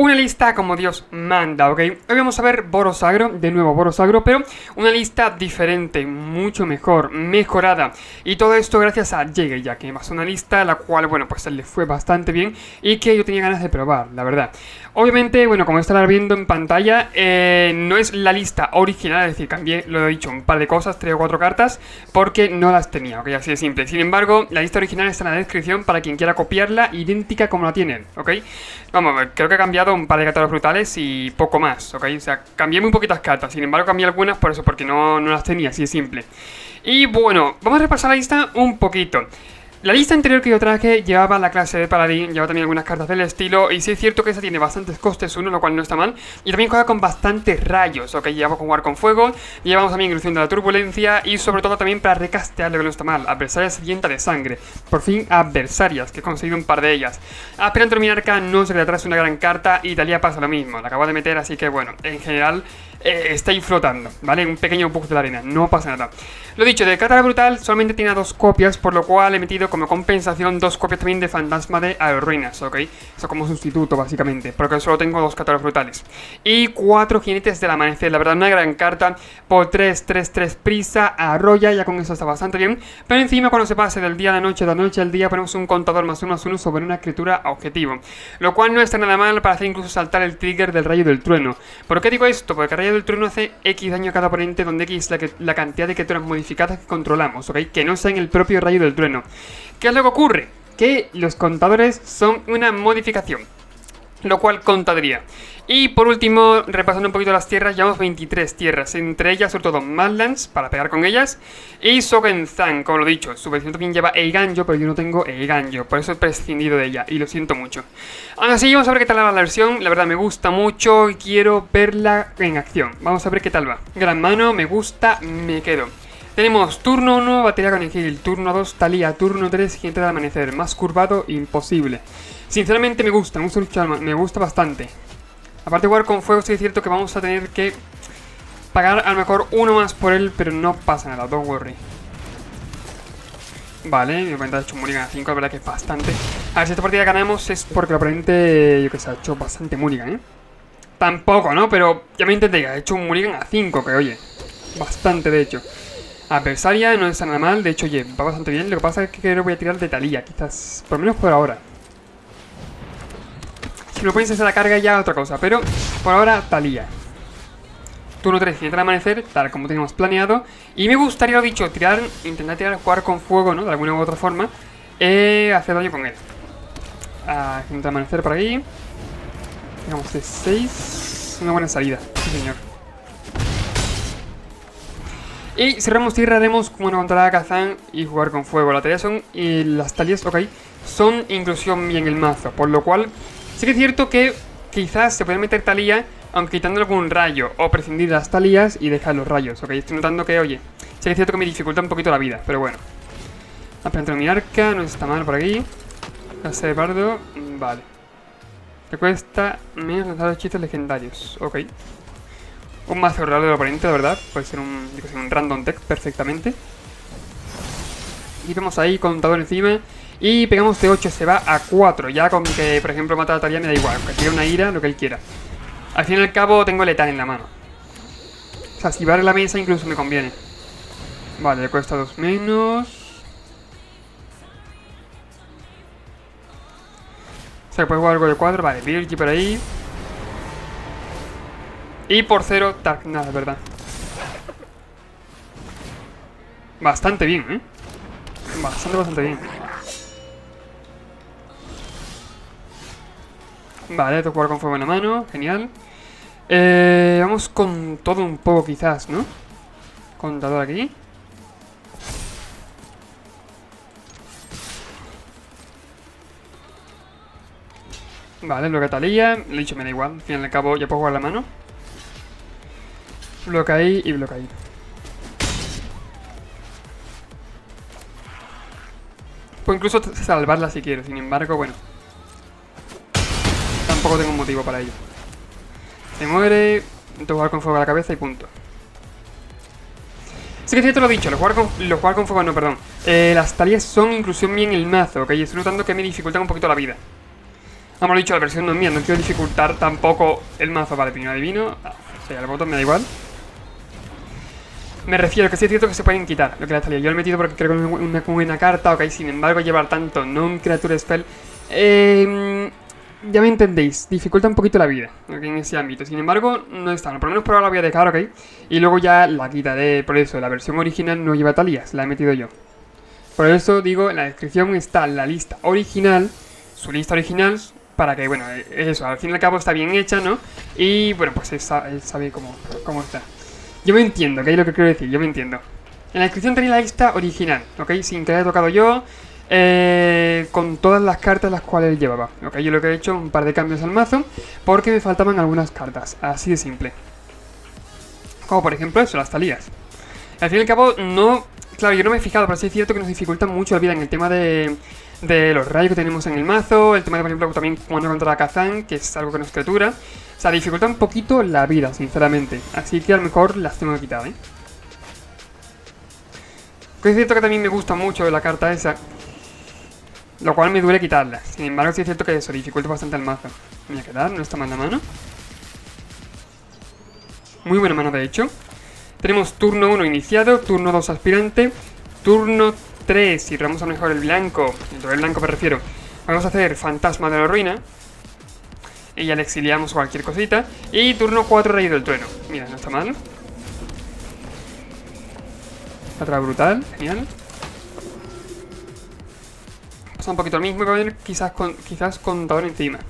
Una lista como Dios manda, ¿ok? Hoy vamos a ver Boros Agro, de nuevo Boros Agro, pero una lista diferente, mucho mejor, mejorada. Y todo esto gracias a Jäger, ya que es una lista la cual, bueno, pues le fue bastante bien y que yo tenía ganas de probar, la verdad. Obviamente, bueno, como estarás viendo en pantalla, no es la lista original, es decir, cambié, lo he dicho, un par de cosas, 3 o 4 cartas, porque no las tenía, ¿ok? Así de simple. Sin embargo, la lista original está en la descripción para quien quiera copiarla, idéntica como la tienen, ¿ok? Vamos a ver, creo que he cambiado un par de cartas brutales y poco más, ¿ok? O sea, cambié muy poquitas cartas, sin embargo cambié algunas por eso, porque no las tenía, así de simple. Y bueno, vamos a repasar la lista un poquito. La lista anterior que yo traje llevaba la clase de paladín, llevaba también algunas cartas del estilo, y sí es cierto que esa tiene bastantes costes 1, lo cual no está mal, y también juega con bastantes rayos, ok, llevamos con jugar con fuego, llevamos también ilusión de la turbulencia, y sobre todo también para recastear, lo que no está mal, adversarias sedienta de sangre, por fin adversarias, que he conseguido un par de ellas. Aspirante Minarca no se le atrás una gran carta, y Italia pasa lo mismo, la acabo de meter, así que bueno, en general está ahí flotando, ¿vale? Un pequeño bug de la arena, no pasa nada. Lo dicho, de Cátara Brutal solamente tiene 2 copias, por lo cual he metido como compensación 2 copias también de Fantasma de Aerruinas, ¿ok? Eso como sustituto, básicamente, porque solo tengo 2 Cátaras Brutales. Y 4 Jinetes del Amanecer, la verdad, una gran carta, por 3 prisa, arrolla, ya con eso está bastante bien. Pero encima, cuando se pase del día a la noche, de la noche al día, ponemos un contador +1/+1 sobre una criatura a objetivo. Lo cual no está nada mal para hacer incluso saltar el trigger del Rayo del Trueno. ¿Por qué digo esto? Porque el Rayo del Trueno hace X daño a cada oponente, donde X es la cantidad de criaturas modificadas que controlamos, ¿ok? Que no sea en el propio Rayo del Trueno. ¿Qué es lo que ocurre? Que los contadores son una modificación, lo cual contaría. Y por último, repasando un poquito las tierras, llevamos 23 tierras, entre ellas sobre todo Madlands, para pegar con ellas, y Sogenzan, como lo he dicho. Su versión también lleva Eiganjo, pero yo no tengo Eiganjo, por eso he prescindido de ella, y lo siento mucho. Aún así, vamos a ver qué tal va la versión, la verdad me gusta mucho y quiero verla en acción. Vamos a ver qué tal va. Gran mano, me gusta, me quedo. Tenemos turno 1, batería con Egil, turno 2, Talía, turno 3, Jinete del Amanecer, más curvado, imposible. Sinceramente me gusta mucho, me gusta bastante. Aparte de jugar con fuego, sí es cierto que vamos a tener que pagar a lo mejor uno más por él, pero no pasa nada, don't worry. Vale, mi oponente ha hecho un mulligan a 5, la verdad que es bastante. A ver, si esta partida ganamos es porque el oponente, yo que sé, ha hecho bastante mulligan, ¿eh? Tampoco, ¿no? Pero ya me entendéis, ha hecho un mulligan a 5, que oye, bastante de hecho. Adversaria no está nada mal, de hecho, oye, va bastante bien. Lo que pasa es que creo que voy a tirar de Talía, quizás, por lo menos por ahora. Si lo pones a la carga ya otra cosa, pero por ahora Talía. Turno 3, Jinete del Amanecer, tal como teníamos planeado. Y me gustaría, lo dicho, intentar jugar con fuego, ¿no? De alguna u otra forma. Hacer daño con él. Jinete del Amanecer por ahí. Digamos de 6. Una buena salida, sí señor. Y cerramos tierra, haremos como una controlada Kazan y jugar con fuego. La tarea son, y las Talías, ok, son inclusión bien el mazo, por lo cual sí que es cierto que quizás se puede meter Talía, aunque quitando algún rayo, o prescindir de las Talías y dejar los rayos, ok. Estoy notando que, oye, sí que es cierto que me dificulta un poquito la vida, pero bueno. Aprendiendo mi arca, no está mal por aquí. Clase de bardo, vale. Te cuesta menos lanzar hechizos legendarios, ok. Un mazo raro del oponente, la verdad. Puede ser un random deck perfectamente. Y vemos ahí contador encima. Y pegamos de 8, se va a 4. Ya con que, por ejemplo, mata a Talía me da igual. Que tire una ira, lo que él quiera. Al fin y al cabo tengo letal en la mano. O sea, si va a la mesa incluso me conviene. Vale, le cuesta 2 menos. O sea, puede jugar algo de 4. Vale, Virgi por ahí. Y por 0, Dark Knight, verdad. Bastante bien, ¿eh? Bastante bien. Vale, tengo que jugar con fuego en la mano. Genial. Vamos con todo un poco quizás, ¿no? Contador aquí. Vale, bloquea Talía. Lo he dicho, me da igual. Al fin y al cabo ya puedo jugar la mano. Bloquea ahí y bloquea ahí. Puedo incluso salvarla si quiero. Sin embargo, bueno, tampoco tengo un motivo para ello. Se muere. Tengo que jugar con fuego a la cabeza y punto. Sí que es cierto lo dicho, los jugar con fuego no, perdón. Las Talías son inclusión bien el mazo, ok. Estoy notando que me dificultan un poquito la vida. Vamos, lo dicho, la versión no es mía, no quiero dificultar tampoco el mazo. Vale, piñón adivino. Sí, al botón me da igual. Me refiero que sí es cierto que se pueden quitar lo que le salía. Yo lo he metido porque creo que es una buena carta, ok. Sin embargo, llevar tanto non-creature spell, ya me entendéis, dificulta un poquito la vida, ¿ok? En ese ámbito. Sin embargo, no está, por lo menos por ahora la voy a dejar, ok. Y luego ya la quitaré. Por eso, la versión original no lleva talías, la he metido yo. Por eso digo, en la descripción está la lista original, su lista original, para que, bueno, eso, al fin y al cabo está bien hecha, ¿no? Y bueno, pues él sabe cómo está. Yo me entiendo, ¿ok? Lo que quiero decir, yo me entiendo. En la descripción tenéis la lista original, ¿ok? Sin que haya tocado yo, con todas las cartas las cuales él llevaba, ¿ok? Yo lo que he hecho, un par de cambios al mazo, porque me faltaban algunas cartas, así de simple. Como por ejemplo eso, las talías. Al fin y al cabo, no... Claro, yo no me he fijado, pero sí es cierto que nos dificulta mucho la vida en el tema de los rayos que tenemos en el mazo, el tema de, por ejemplo, también cuando contra la Kazan, que es algo que nos criatura. O sea, dificulta un poquito la vida, sinceramente. Así que a lo mejor las tengo que quitar, ¿eh? Es cierto que también me gusta mucho la carta esa, lo cual me duele quitarla. Sin embargo, sí es cierto que eso dificulta bastante el mazo. Me voy a quedar, no está mal la mano. Muy buena mano, de hecho. Tenemos turno 1 iniciado, turno 2 aspirante, turno 3, si robamos a lo mejor el blanco, el blanco me refiero, vamos a hacer fantasma de la ruina. Y ya le exiliamos cualquier cosita. Y turno 4, rayo del trueno. Mira, no está mal. Otra brutal, genial. Pasa un poquito lo mismo, voy a ver quizás contador encima.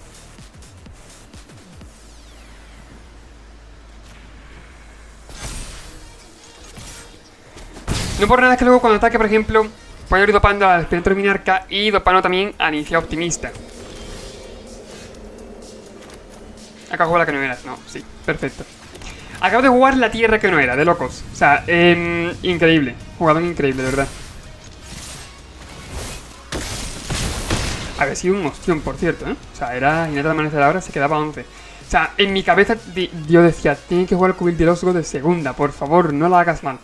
No por nada es que luego cuando ataque, por ejemplo, puedo ir dopando al espectro minarca y dopando también a Inicia Optimista. Acabo de jugar la que no era, no, sí, perfecto. Acabo de jugar la tierra que no era, de locos. O sea, increíble, jugador increíble, de verdad. Había sido un ostión, por cierto, ¿eh? O sea, era Jinete de Amanecer ahora, se quedaba 11. O sea, en mi cabeza yo decía, tiene que jugar el Cubil del Osgo de segunda, por favor, no la hagas mal.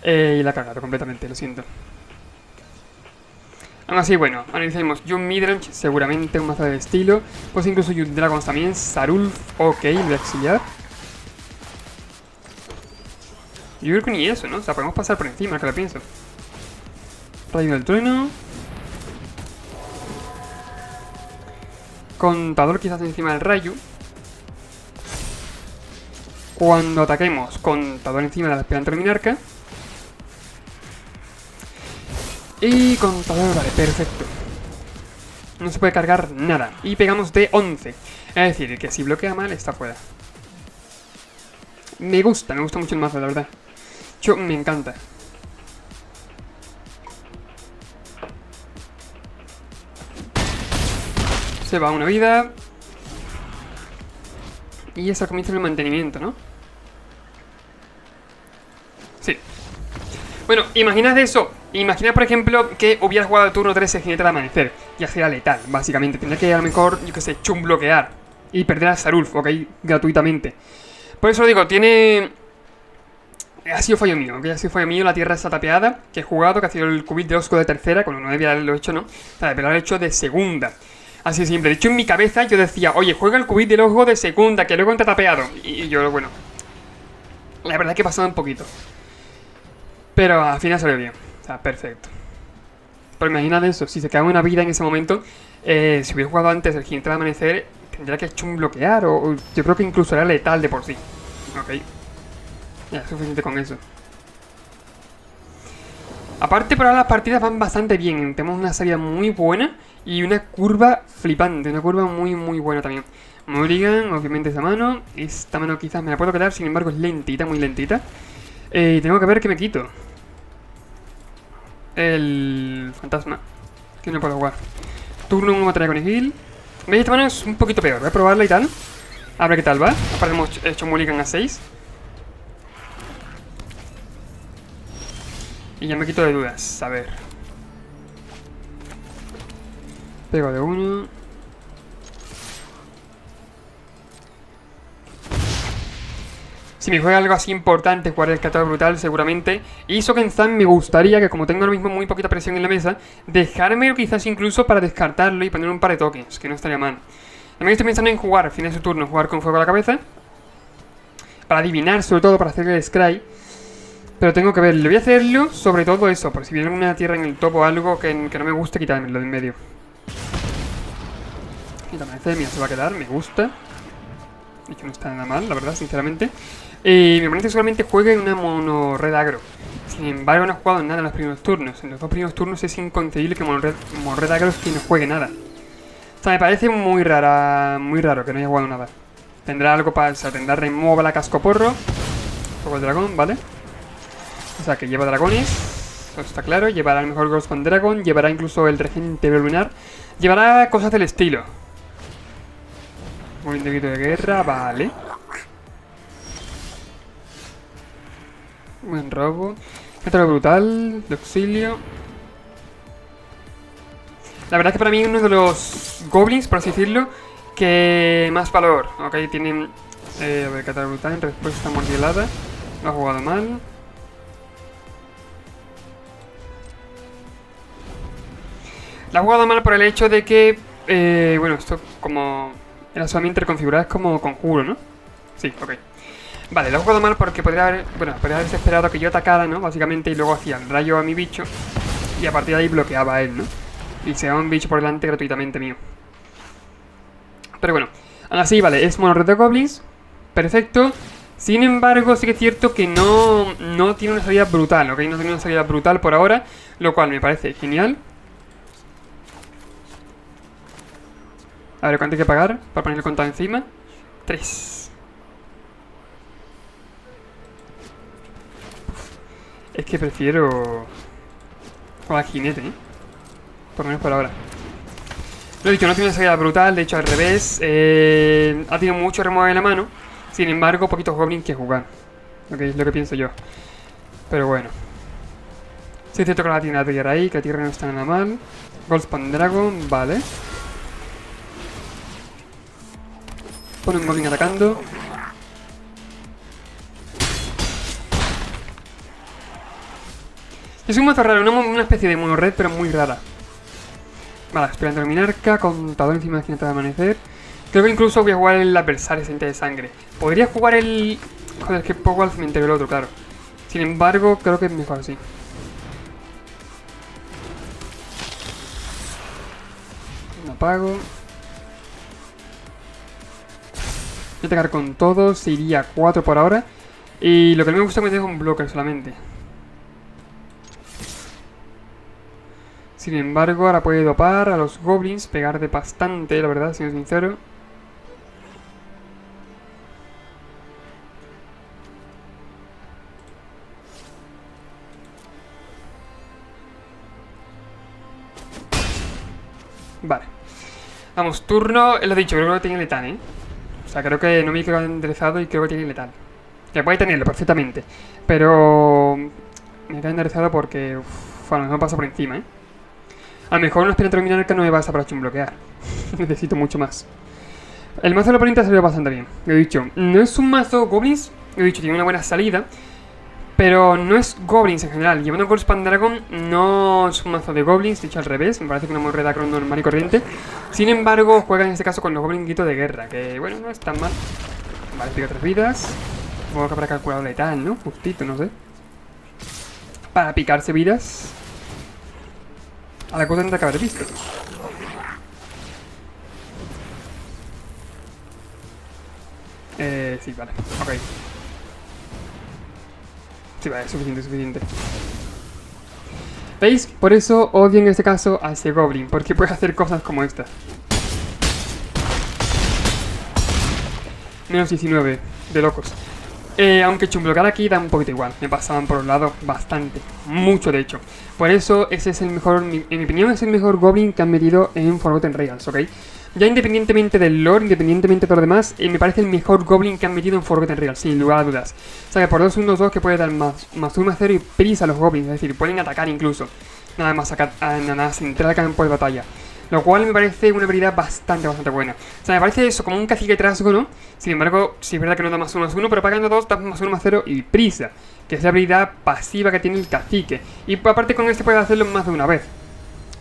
Y la he cagado completamente, lo siento. Aún así, bueno, analicemos Jund Midrange, seguramente un mazo de estilo. Pues incluso Jund Dragons también, Sarulf, ok, lo voy a exiliar. Yo creo que ni eso, ¿no? O sea, podemos pasar por encima, que lo pienso. Rayo del trueno. Contador quizás encima del rayo. Cuando ataquemos, contador encima de la esperanza minarca. Y contador, vale, perfecto. No se puede cargar nada. Y pegamos de 11. Es decir, que si bloquea mal, está fuera. Me gusta mucho el mazo, la verdad. Yo me encanta. Se va una vida. Y eso comienza el mantenimiento, ¿no? Sí. Bueno, imaginad eso. Imaginad, por ejemplo, que hubiera jugado el turno 3 el Jinete del Amanecer. Ya sería letal, básicamente. Tendría que a lo mejor, yo que sé, chumbloquear. Y perder a Sarulf, ok, gratuitamente. Por eso lo digo, tiene... Ha sido fallo mío, ok, ha sido fallo mío. La tierra está tapeada, que he jugado, que ha sido el Cubil de Osco de tercera, cuando no debía haberlo hecho, ¿no? O sea, pero lo he hecho de segunda. Así de simple. De hecho, en mi cabeza yo decía, oye, juega el Cubil del Osgo de segunda, que luego está tapeado. Y yo, bueno... La verdad es que he pasado un poquito. Pero al final salió bien. O sea, perfecto. Pero imaginad eso, si se queda una vida en ese momento, si hubiera jugado antes el Jinete del Amanecer, tendría que chumbloquear, o yo creo que incluso era letal de por sí. Ok. Ya, es suficiente con eso. Aparte, por ahora las partidas van bastante bien. Tenemos una salida muy buena y una curva flipante, una curva muy buena también. Mulligan, obviamente esa mano. Esta mano quizás me la puedo quedar, sin embargo es lentita, muy lentita. Y tengo que ver qué me quito. El fantasma, que no puedo jugar. Turno 1 batalla con Egil. ¿Veis? Esta mano es un poquito peor, voy a probarla y tal. A ver qué tal va. Aparte hemos hecho Mulligan a 6. Y ya me quito de dudas, a ver. Pego de 1. Si me juega algo así importante, jugar el Catador Brutal seguramente. Y Sokenzan me gustaría, que como tengo ahora mismo muy poquita presión en la mesa, dejármelo quizás incluso para descartarlo y poner un par de tokens, que no estaría mal. También estoy pensando en jugar, al fin de su turno, jugar con fuego a la cabeza. Para adivinar, sobre todo, para hacer el scry. Pero tengo que ver, le voy a hacerlo sobre todo eso, por si viene alguna tierra en el top o algo que no me guste, quitármelo de en medio. Y la mira, se va a quedar, me gusta. De hecho no está nada mal, la verdad, sinceramente. Y mi oponente solamente juega en una mono red agro. Sin embargo no ha jugado nada en los primeros turnos. En los dos primeros turnos es inconcebible que mono red agro es quien no juegue nada. O sea, me parece muy raro que no haya jugado nada. Tendrá algo para... O sea, tendrá remova cascoporro. Fuego de dragón, ¿vale? O sea, que lleva dragones, eso está claro. Llevará el mejor Ghost Dragon. Llevará incluso el regente lunar. Llevará cosas del estilo. Un individuo de guerra, vale. Buen robo. Método brutal, de auxilio. La verdad es que para mí uno de los goblins, por así decirlo, que más valor. Ok, tienen... a ver, catador brutal en respuesta mordielada. Lo ha jugado mal. La ha jugado mal por el hecho de que... bueno, esto como... Era solamente reconfigurada, es como conjuro, ¿no? Sí, ok. Vale, lo he jugado mal porque podría haberse esperado que yo atacara, ¿no? Básicamente, y luego hacía el rayo a mi bicho. Y a partir de ahí bloqueaba a él, ¿no? Y se daba un bicho por delante gratuitamente mío. Pero bueno, aún así, vale, es mono red de goblins. Perfecto. Sin embargo, sí que es cierto que no tiene una salida brutal, ¿ok? No tiene una salida brutal por ahora, lo cual me parece genial. A ver, ¿cuánto hay que pagar para poner el contado encima? 3. Es que prefiero jugar jinete, ¿eh? Por lo menos por ahora. Lo he dicho, no tiene una salida brutal, de hecho al revés. Ha tenido mucho remover en la mano. Sin embargo, poquitos goblins que jugar. Ok, es lo que pienso yo. Pero bueno. Sí es cierto que la tiene la tierra ahí, que la tierra no está nada mal. Goldspan Dragon, vale. Pone un goblin atacando. Es un mazo raro, una especie de mono red, pero muy rara. Vale, esperando el minarca, contador encima de jinete de amanecer. Creo que incluso voy a jugar el adversario sente de sangre. Podría jugar el... Joder, es que poco al cementerio el otro, claro. Sin embargo, creo que es mejor así. Lo apago. Voy a atacar con todos, iría 4 por ahora. Y lo que no me gusta es que me dejo un blocker solamente. Sin embargo, ahora puede dopar a los goblins, pegar de bastante, la verdad, siendo sincero. Vale. Vamos, turno, lo dicho, creo que tiene letal, ¿eh? O sea, creo que no me he quedado enderezado y creo que tiene letal. Que puede tenerlo perfectamente. Pero... me he quedado enderezado porque... bueno, no me pasa por encima, ¿eh? A lo mejor una espera terminal que no me basta para bloquear. Necesito mucho más. El mazo de la oponente ha salido bastante bien. Lo he dicho, no es un mazo goblins. Lo he dicho, tiene una buena salida. Pero no es goblins en general. Llevando Goldspan Dragon no es un mazo de goblins. De hecho, al revés. Me parece que una moneda normal y corriente. Sin embargo, juega en este caso con los goblins de guerra. Que bueno, no es tan mal. Vale, pico 3 vidas. Supongo que habrá calculado letal, ¿no? Justito, no sé. Para picarse vidas. A la cosa tendrá que haber visto. Sí, vale. Ok. Sí, vale, suficiente. ¿Veis? Por eso odio en este caso a ese goblin. Porque puede hacer cosas como esta. Menos 19. De locos. Aunque chumblocar aquí da un poquito igual. Me pasaban por los lados bastante. Mucho, de hecho. Por eso ese es el mejor, en mi opinión, es el mejor goblin que han metido en Forgotten Realms, ¿ok? Ya independientemente del lore, independientemente de todo lo demás, me parece el mejor goblin que han metido en Forgotten Realms, sin lugar a dudas. O sea que por 2-1-2 que puede dar más 1-0 y prisa a los goblins, es decir, pueden atacar incluso. Nada más entrar al campo de batalla. Lo cual me parece una habilidad bastante buena. O sea, me parece eso, como un cacique trasgo, ¿no? Sin embargo, sí es verdad que no da más 1/1, pero pagando 2 da más 1/0 y prisa. Que es la habilidad pasiva que tiene el cacique. Y aparte con este puede hacerlo más de una vez.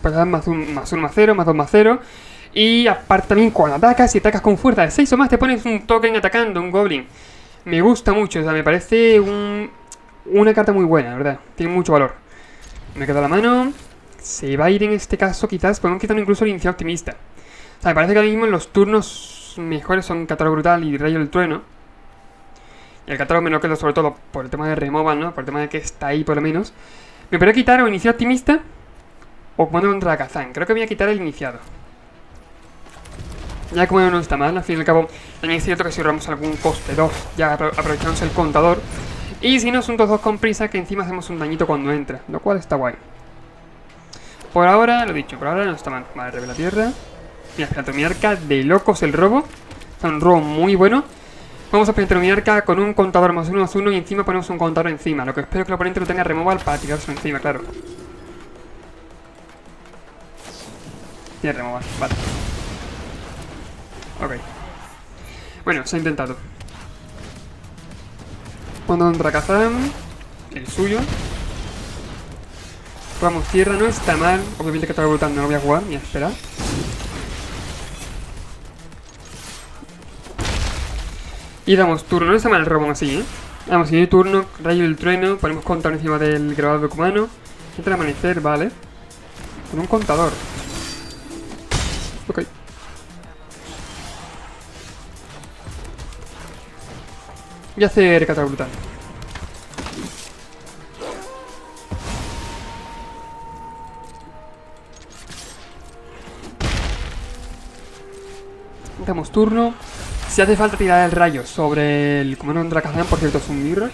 Puede dar más 1/0, más 2/0. Y aparte también cuando atacas, si atacas con fuerza de 6 o más, te pones un token atacando, un goblin. Me gusta mucho, o sea, me parece una carta muy buena, la verdad. Tiene mucho valor. Me queda la mano. Se va a ir en este caso, quizás. Podemos quitar incluso el iniciado optimista. O sea, me parece que ahora mismo los turnos mejores son Catálogo Brutal y Rayo del Trueno. Y el catálogo me lo quedo sobre todo por el tema de removal, ¿no? Por el tema de que está ahí por lo menos. Me podría quitar o iniciado optimista o comando contra la Kazan. Creo que voy a quitar el iniciado. Ya como no está mal, al fin y al cabo. También es cierto que si ahorramos algún coste 2, ya aprovechamos el contador. Y si no, son 2-2 con prisa, que encima hacemos un dañito cuando entra, lo cual está guay. Por ahora, lo dicho, por ahora no está mal. Vale, revela tierra. Mira, mi arca de locos el robo. Es un robo muy bueno. Vamos a plantear mi arca con un contador +1/+1 y encima ponemos un contador encima. Lo que espero que el oponente no tenga removal para tirárselo encima, claro. Tiene removal, vale. Ok. Bueno, se ha intentado. Cuando contra Kazan, el suyo. Jugamos tierra, no está mal. Obviamente que está brutando, no lo voy a jugar, ni a esperar. Y damos turno, no está mal el robo así, ¿eh? Vamos, siguiente turno, Rayo del Trueno, ponemos contador encima del grabado de Kumano. Entra el amanecer, vale. Con un contador. Ok. Voy a hacer Catálogo Brutal. Damos turno. Si hace falta tirar el rayo sobre el comando contra Kazan, por cierto, es un mirror.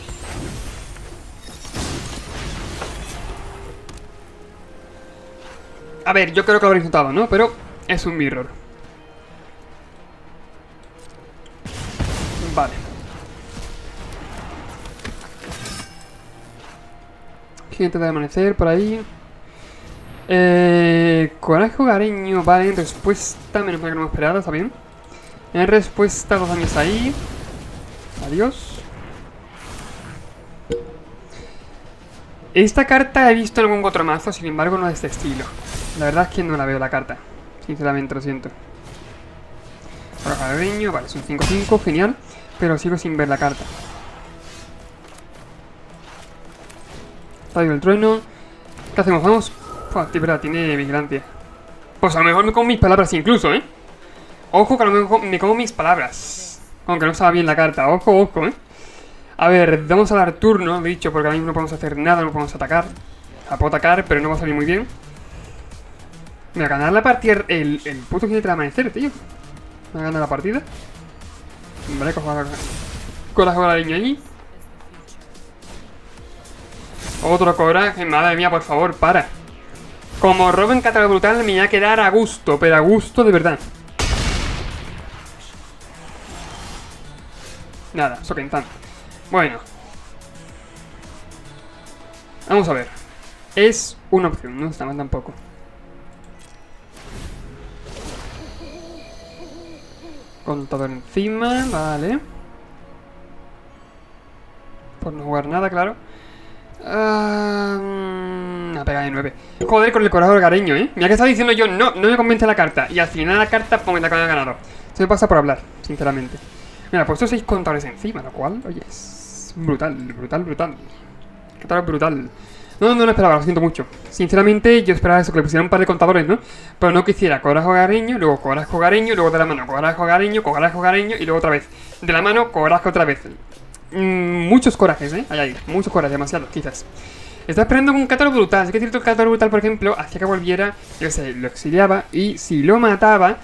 A ver, yo creo que lo habréis notado, ¿no? Pero es un mirror. Vale. Gente de amanecer por ahí. Coraje hogareño, vale, en respuesta, menos mal que no me esperaba, está bien. En respuesta, 2 daños ahí. Adiós. Esta carta he visto en algún otro mazo, sin embargo no de este estilo. La verdad es que no la veo la carta. Sinceramente, lo siento. Coraje hogareño, vale, es un 5-5, genial. Pero sigo sin ver la carta. Rayo del Trueno. ¿Qué hacemos? Vamos. Verdad, tiene vigilancia. Pues a lo mejor me como mis palabras incluso, ¿eh? Ojo que a lo mejor me como mis palabras. Aunque no estaba bien la carta. Ojo, ojo, ¿eh? A ver, vamos a dar turno, he dicho, porque ahora mismo no podemos hacer nada, no podemos atacar. Puedo atacar, pero no va a salir muy bien. Me va a ganar la partida el puto jinete del amanecer, tío. Me va a ganar la partida. Vale, coraje con la línea allí. Otro coraje, madre mía, por favor, para. Como roben Catálogo Brutal me va a quedar a gusto, pero a gusto de verdad. Nada, Sokentan. Bueno. Vamos a ver. Es una opción, no está mal tampoco. Contador encima, vale. Por no jugar nada, claro. Una pega de 9. Joder, con el coraje hogareño, ¿eh? Mira que estaba diciendo yo, no me convence la carta. Y al final la carta, pues me la acaba de ganar. Se me pasa por hablar, sinceramente. Mira, he puesto 6 contadores encima, lo cual, oye, es brutal, brutal, brutal. Contador brutal. No lo esperaba, lo siento mucho. Sinceramente, yo esperaba eso, que le pusieran un par de contadores, ¿no? Pero no quisiera coraje hogareño, luego coraje hogareño, luego de la mano coraje hogareño, coraje hogareño y luego otra vez. De la mano, coraje otra vez. Muchos corajes, ¿eh? Ay, muchos corajes, demasiados, quizás. Estaba esperando un catálogo brutal. Así que es cierto que el catálogo brutal, por ejemplo, hacía que volviera, yo qué sé, lo exiliaba y si lo mataba,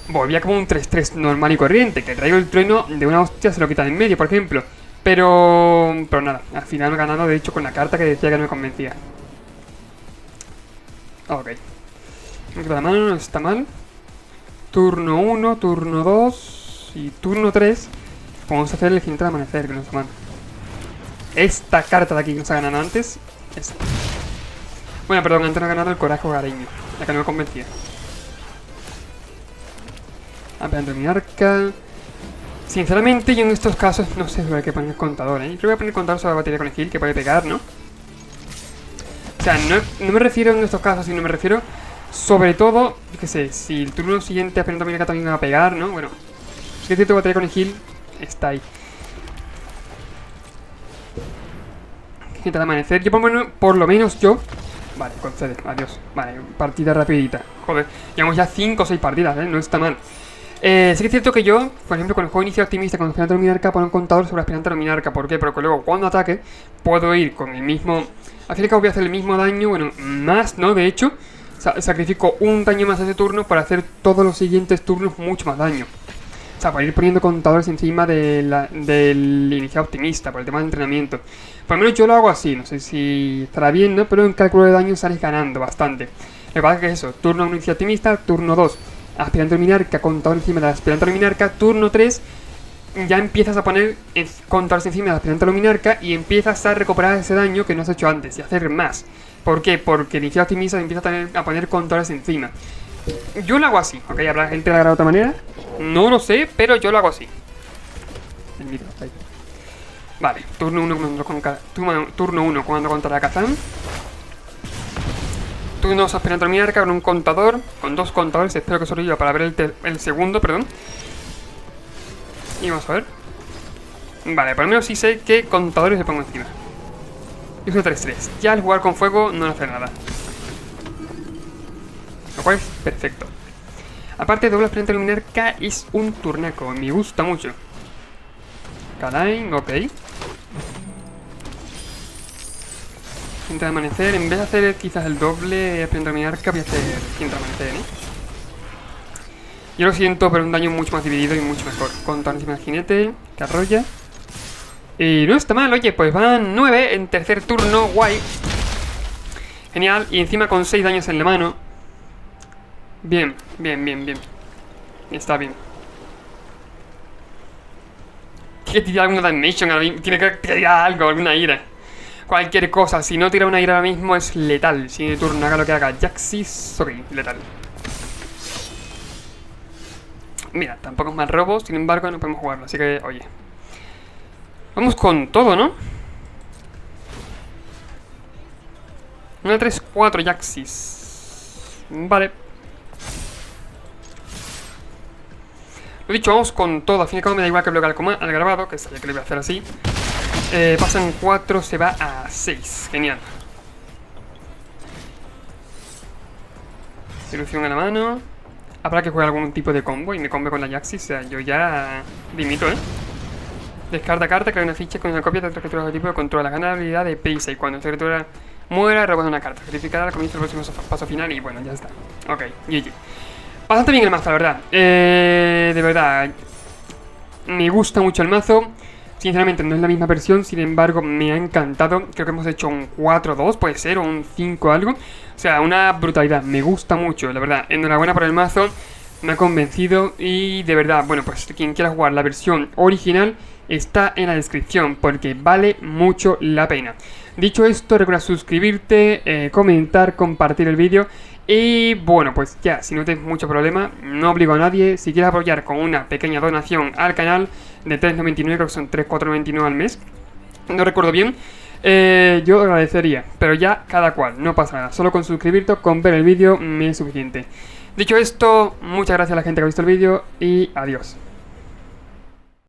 volvía como un 3-3 normal y corriente. Que el rayo del trueno de una hostia se lo quita de en medio, por ejemplo. Pero nada, al final me he ganado, de hecho, con la carta que decía que no me convencía. Ok. La mano no está mal. Turno 1, turno 2 y turno 3. Vamos a hacer el jinete del amanecer, que no está mal. Esta carta de aquí que nos ha ganado antes. Esta. Bueno, perdón, antes no ha ganado el coraje hogareño, la que no me convencía. Apeando mi arca. Sinceramente, yo en estos casos no sé sobre qué poner el contador, ¿eh? Yo creo que voy a poner el contador sobre la batería con el heal, que puede pegar, ¿no? O sea, no me refiero en estos casos, sino me refiero Sobre todo, yo qué sé, si el turno siguiente Aspirante Luminarca también va a pegar, ¿no? Bueno, si es cierto que batalla con el heal, está ahí. Intenta amanecer. Yo por lo menos yo... Vale, concede, adiós. Vale, partida rapidita. Joder, llevamos ya 5 o 6 partidas, no está mal. Sí que es cierto que yo, por ejemplo, con el juego inicial optimista con Aspirante Luminarca, pongo un contador sobre Aspirante Luminarca. ¿Por qué? Porque luego cuando ataque puedo ir con el mismo... Al fin y al cabo voy a hacer el mismo daño, bueno, más, ¿no? De hecho, sacrifico un daño más ese turno para hacer todos los siguientes turnos mucho más daño. O sea, para ir poniendo contadores encima del inicial optimista, por el tema de entrenamiento. Por lo menos yo lo hago así, no sé si estará bien, ¿no? Pero en cálculo de daño sales ganando bastante. Lo que pasa es que eso, turno 1 inicial optimista, turno 2 Aspirante Luminarca, contador encima de la Aspirante Luminarca, turno 3 ya empiezas a poner contadores encima de la Aspirante Luminarca y empiezas a recuperar ese daño que no has hecho antes y hacer más. ¿Por qué? Porque el inicial optimista empieza a poner contadores encima. Yo lo hago así, ¿ok? ¿Habrá gente que lo hará de otra manera? No lo sé, pero yo lo hago así. El micro, ahí. Vale, turno 1 cuando contra la Kazan. Turno 2 Aspirante Luminarca con un contador, con 2 contadores, espero que sobreviva para ver el segundo, perdón. Y vamos a ver. Vale, por lo menos sí sé qué contadores le pongo encima. Y es un 3-3. Ya al jugar con fuego no hace nada. Lo cual es perfecto. Aparte, doble Aspirante Luminarca es un turnaco. Me gusta mucho. Kadain, ok. Cinta de amanecer. En vez de hacer quizás el doble Aspirante Luminarca, voy a hacer cinta de amanecer, ¿eh? Yo lo siento, pero un daño mucho más dividido y mucho mejor. Contar encima del jinete, que arrolla. Y no está mal, oye, pues van 9 en tercer turno, guay. Genial, y encima con 6 daños en la mano. Bien, bien, bien, bien. Está bien. Tiene que tirar alguna damnation, tiene que tirar algo, alguna ira. Cualquier cosa, si no tira una ira ahora mismo es letal. Si de turno haga lo que haga Jaxis, ok, letal. Mira, tampoco es mal robo, sin embargo no podemos jugarlo, así que, oye. Vamos con todo, ¿no? Una 3-4 Jaxis. Vale. Lo dicho, vamos con todo. Al fin y al cabo me da igual que bloquee al grabado, que sabía que lo iba a hacer así. Pasan 4, se va a 6. Genial. Ilusión a la mano. Habrá que jugar algún tipo de combo y me combo con la Jaxis. O sea, yo ya dimito, ¿eh? Descarta carta, crea una ficha con una copia de otra criatura de tipo que controla. Gana la habilidad de prisa y cuando esta criatura muera, roba una carta. Sacrificará al comienzo del próximo paso final y bueno, ya está. Ok, GG. Bastante bien el mazo, la verdad. De verdad, me gusta mucho el mazo. Sinceramente no es la misma versión, sin embargo me ha encantado. Creo que hemos hecho un 4-2, puede ser, o un 5 algo. O sea, una brutalidad, me gusta mucho, la verdad. Enhorabuena por el mazo, me ha convencido. Y de verdad, bueno, pues quien quiera jugar la versión original está en la descripción, porque vale mucho la pena. Dicho esto, recuerda suscribirte, comentar, compartir el vídeo. Y bueno, pues ya, si no tienes mucho problema, no obligo a nadie. Si quieres apoyar con una pequeña donación al canal de 3,99, creo que son 3,499 al mes, no recuerdo bien, yo agradecería, pero ya cada cual, no pasa nada. Solo con suscribirte o con ver el vídeo me es suficiente. Dicho esto, muchas gracias a la gente que ha visto el vídeo y adiós.